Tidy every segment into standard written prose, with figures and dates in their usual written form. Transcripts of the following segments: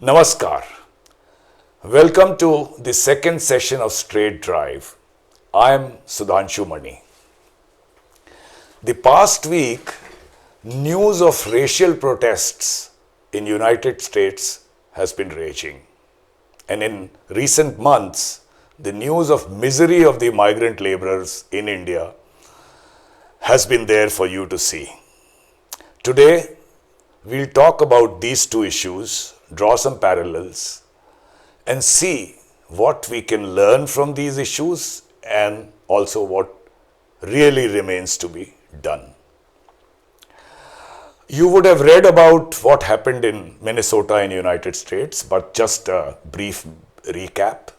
Namaskar. Welcome to the second session of Straight Drive. I am Sudhanshu Mani. The past week, news of racial protests in United States has been raging. And in recent months, the news of misery of the migrant laborers in India has been there for you to see. Today, we'll talk about these two issues, draw some parallels, and see what we can learn from these issues and also what really remains to be done. You would have read about what happened in Minnesota in the United States, but just a brief recap.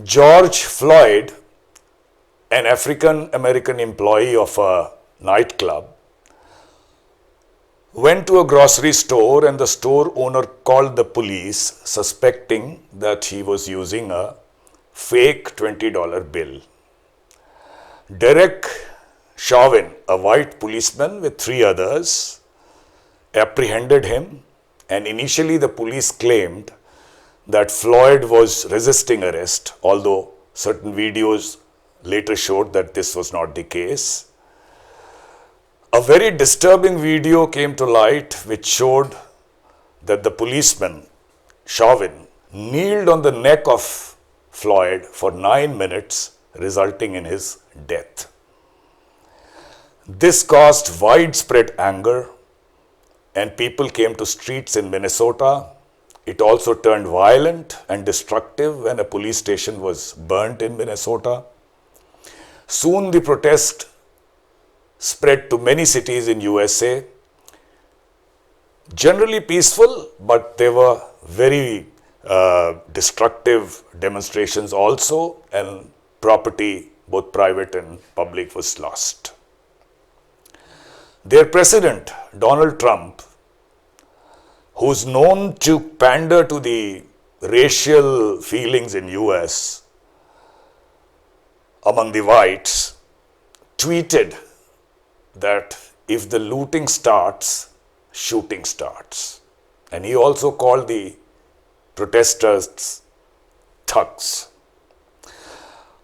George Floyd, an African American employee of a nightclub, went to a grocery store and the store owner called the police suspecting that he was using a fake $20 bill. Derek Chauvin, a white policeman with three others, apprehended him, and initially the police claimed that Floyd was resisting arrest, although certain videos later showed that this was not the case. A very disturbing video came to light which showed that the policeman, Chauvin, kneeled on the neck of Floyd for 9 minutes, resulting in his death. This caused widespread anger and people came to streets in Minnesota. It also turned violent and destructive when a police station was burnt in Minnesota. Soon the protest spread to many cities in USA. Generally peaceful, but there were very destructive demonstrations also, and property, both private and public, was lost. Their president, Donald Trump, who's known to pander to the racial feelings in US among the whites, tweeted that if the looting starts, shooting starts. And he also called the protesters thugs.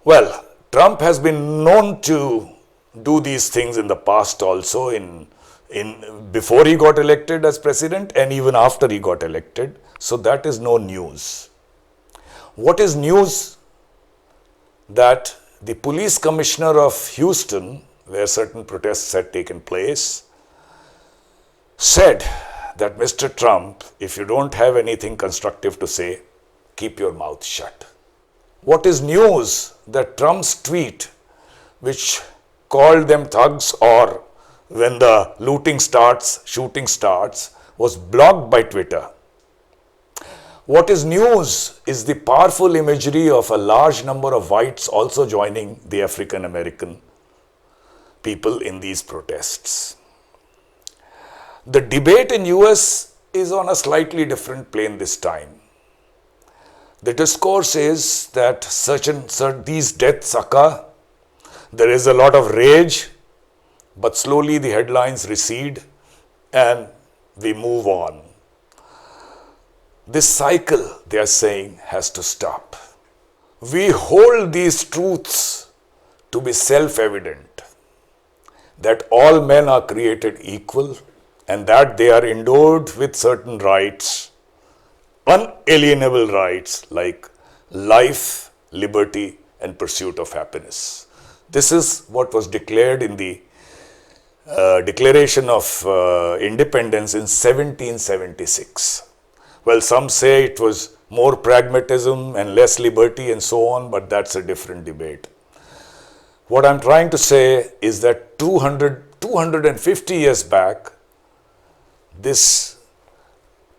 Well, Trump has been known to do these things in the past also, before he got elected as president and even after he got elected. So that is no news. What is news? That the police commissioner of Houston, where certain protests had taken place, said that Mr. Trump, if you don't have anything constructive to say, keep your mouth shut. What is news? That Trump's tweet, which called them thugs, or when the looting starts, shooting starts, was blocked by Twitter. What is news is the powerful imagery of a large number of whites also joining the African American people in these protests. The debate in US is on a slightly different plane this time. The discourse is that these deaths occur, there is a lot of rage, but slowly the headlines recede and we move on. This cycle, they are saying, has to stop. We hold these truths to be self-evident, that all men are created equal and that they are endowed with certain rights, unalienable rights like life, liberty, and pursuit of happiness. This is what was declared in the Declaration of Independence in 1776. Well, some say it was more pragmatism and less liberty and so on, but that's a different debate. What I'm trying to say is that 250 years back, this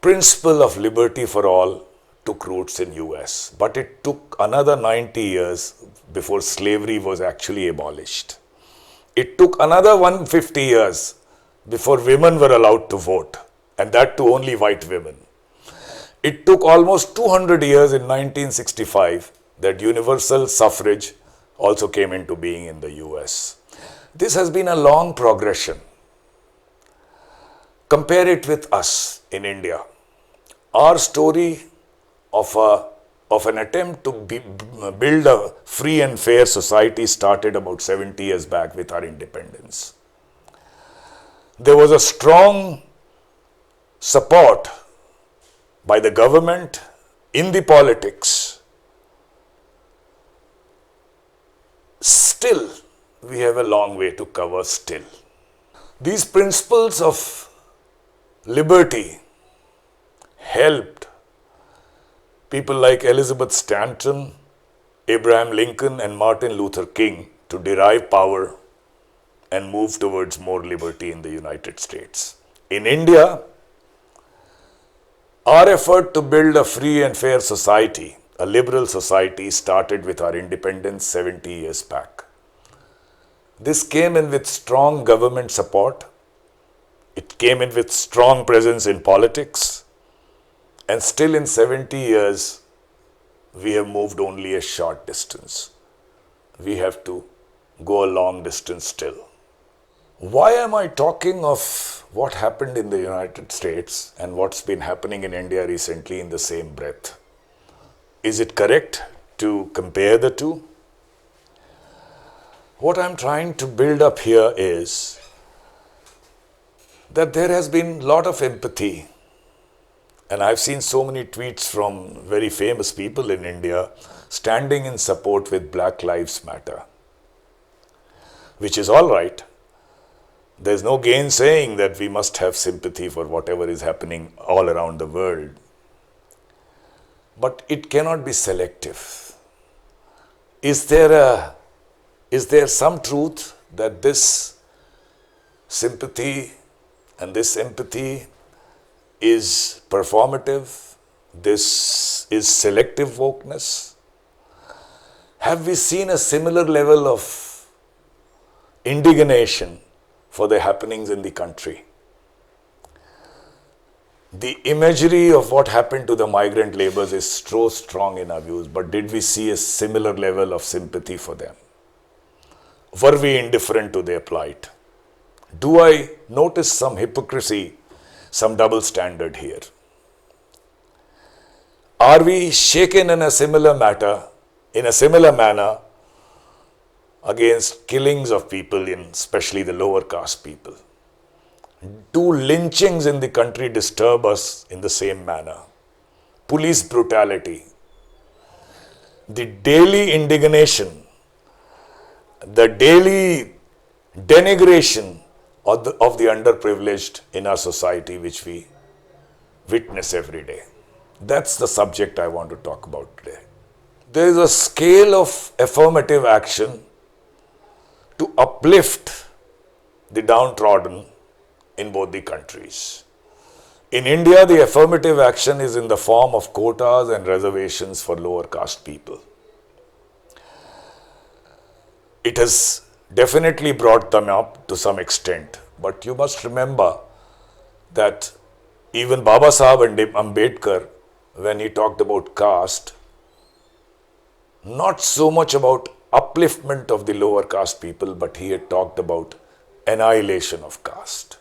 principle of liberty for all took roots in US, but it took another 90 years before slavery was actually abolished. It took another 150 years before women were allowed to vote, and that too only white women. It took almost 200 years in 1965 that universal suffrage also came into being in the US. This has been a long progression. Compare it with us in India. Our story of an attempt to build a free and fair society started about 70 years back with our independence. There was a strong support by the government in the politics. Still, we have a long way to cover still. These principles of liberty helped people like Elizabeth Stanton, Abraham Lincoln, and Martin Luther King to derive power and move towards more liberty in the United States. In India, our effort to build a free and fair society, a liberal society, started with our independence 70 years back. This came in with strong government support. It came in with strong presence in politics. And still in 70 years, we have moved only a short distance. We have to go a long distance still. Why am I talking of what happened in the United States and what's been happening in India recently in the same breath? Is it correct to compare the two? What I'm trying to build up here is that there has been a lot of empathy. And I've seen so many tweets from very famous people in India standing in support with Black Lives Matter, which is all right. There's no gainsaying that we must have sympathy for whatever is happening all around the world. But it cannot be selective. Is there some truth that this sympathy and this empathy is performative? This is selective wokeness? Have we seen a similar level of indignation for the happenings in the country? The imagery of what happened to the migrant laborers is so strong in our views, but did we see a similar level of sympathy for them? Were we indifferent to their plight? Do I notice some hypocrisy, some double standard here? Are we shaken in a similar manner against killings of people, especially the lower caste people? Do lynchings in the country disturb us in the same manner? Police brutality, the daily indignation, the daily denigration of the underprivileged in our society, which we witness every day. That's the subject I want to talk about today. There is a scale of affirmative action to uplift the downtrodden in both the countries. In India, the affirmative action is in the form of quotas and reservations for lower caste people. It has definitely brought them up to some extent, but you must remember that even Baba Sahib and Ambedkar, when he talked about caste, not so much about upliftment of the lower caste people, but he had talked about annihilation of caste.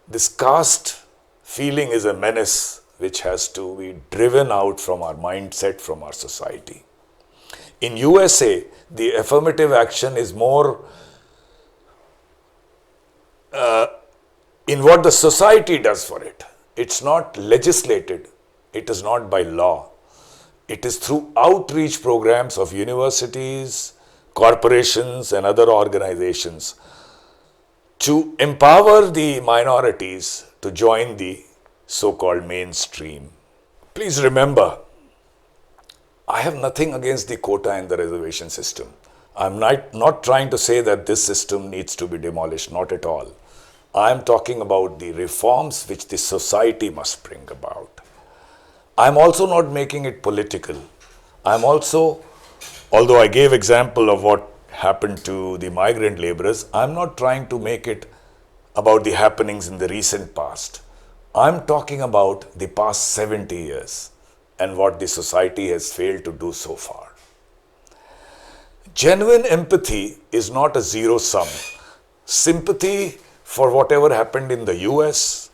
This caste feeling is a menace which has to be driven out from our mindset, from our society. In USA, the affirmative action is more in what the society does for it. It's not legislated. It is not by law. It is through outreach programs of universities, corporations, and other organizations to empower the minorities to join the so-called mainstream. Please remember, I have nothing against the quota and the reservation system. I'm not trying to say that this system needs to be demolished, not at all. I'm talking about the reforms which the society must bring about. I'm also not making it political. Although I gave example of what happened to the migrant laborers, I'm not trying to make it about the happenings in the recent past. I'm talking about the past 70 years and what the society has failed to do so far. Genuine empathy is not a zero sum. Sympathy for whatever happened in the US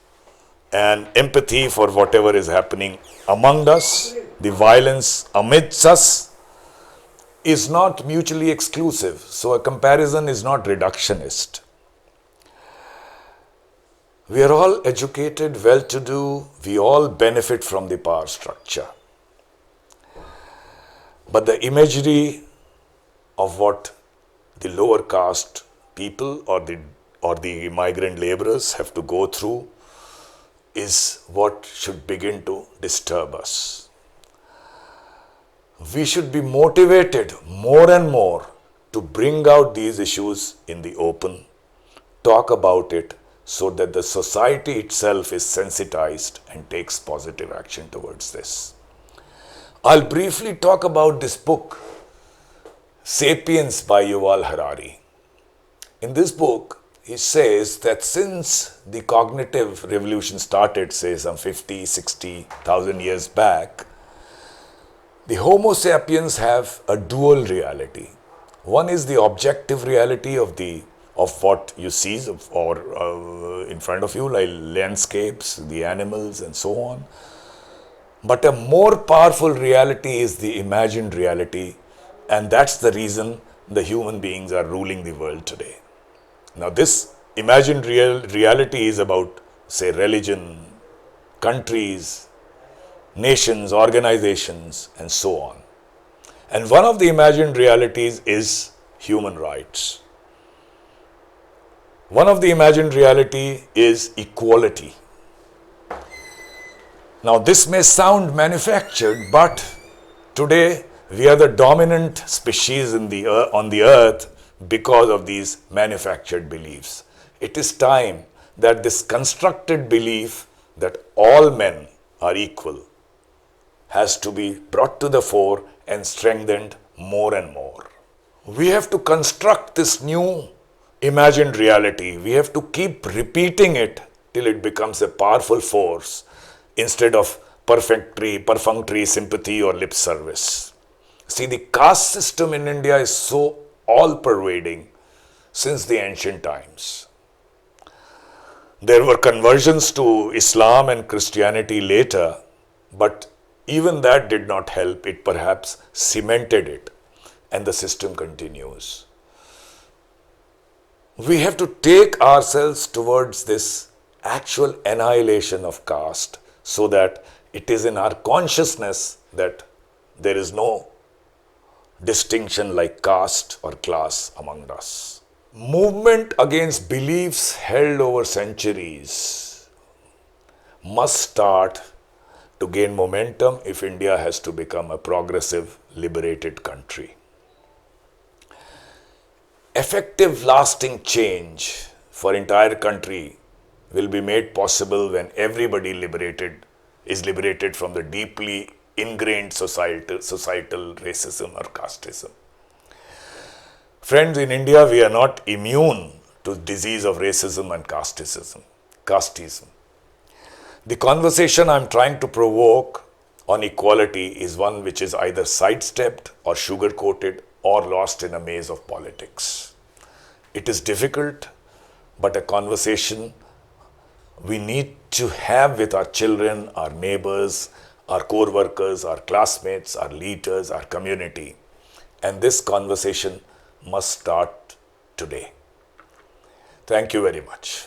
and empathy for whatever is happening among us, the violence amidst us, is not mutually exclusive. So a comparison is not reductionist. We are all educated, well-to-do, we all benefit from the power structure. But the imagery of what the lower caste people or the migrant laborers have to go through is what should begin to disturb us. We should be motivated more and more to bring out these issues in the open, talk about it, so that the society itself is sensitized and takes positive action towards this. I'll briefly talk about this book, Sapiens by Yuval Harari. In this book, he says that since the cognitive revolution started, say some 50, 60,000 years back, the Homo sapiens have a dual reality. One is the objective reality of what you see in front of you, like landscapes, the animals and so on. But a more powerful reality is the imagined reality, and that's the reason the human beings are ruling the world today. Now this imagined reality is about, say, religion, countries, nations, organizations, and so on. And one of the imagined realities is human rights. One of the imagined reality is equality. Now this may sound manufactured, but today we are the dominant species on the earth because of these manufactured beliefs. It is time that this constructed belief that all men are equal has to be brought to the fore and strengthened more and more. We have to construct this new imagined reality. We have to keep repeating it till it becomes a powerful force instead of perfunctory sympathy or lip service. See, the caste system in India is so all-pervading since the ancient times. There were conversions to Islam and Christianity later, but even that did not help. It perhaps cemented it, and the system continues. We have to take ourselves towards this actual annihilation of caste so that it is in our consciousness that there is no distinction like caste or class among us. Movement against beliefs held over centuries must start to gain momentum if India has to become a progressive, liberated country. Effective, lasting change for entire country will be made possible when everybody is liberated from the deeply ingrained societal racism or casteism. Friends, in India we are not immune to disease of racism and casteism. The conversation I am trying to provoke on equality is one which is either sidestepped or sugar-coated or lost in a maze of politics. It is difficult, but a conversation we need to have with our children, our neighbors, our co-workers, our classmates, our leaders, our community. And this conversation must start today. Thank you very much.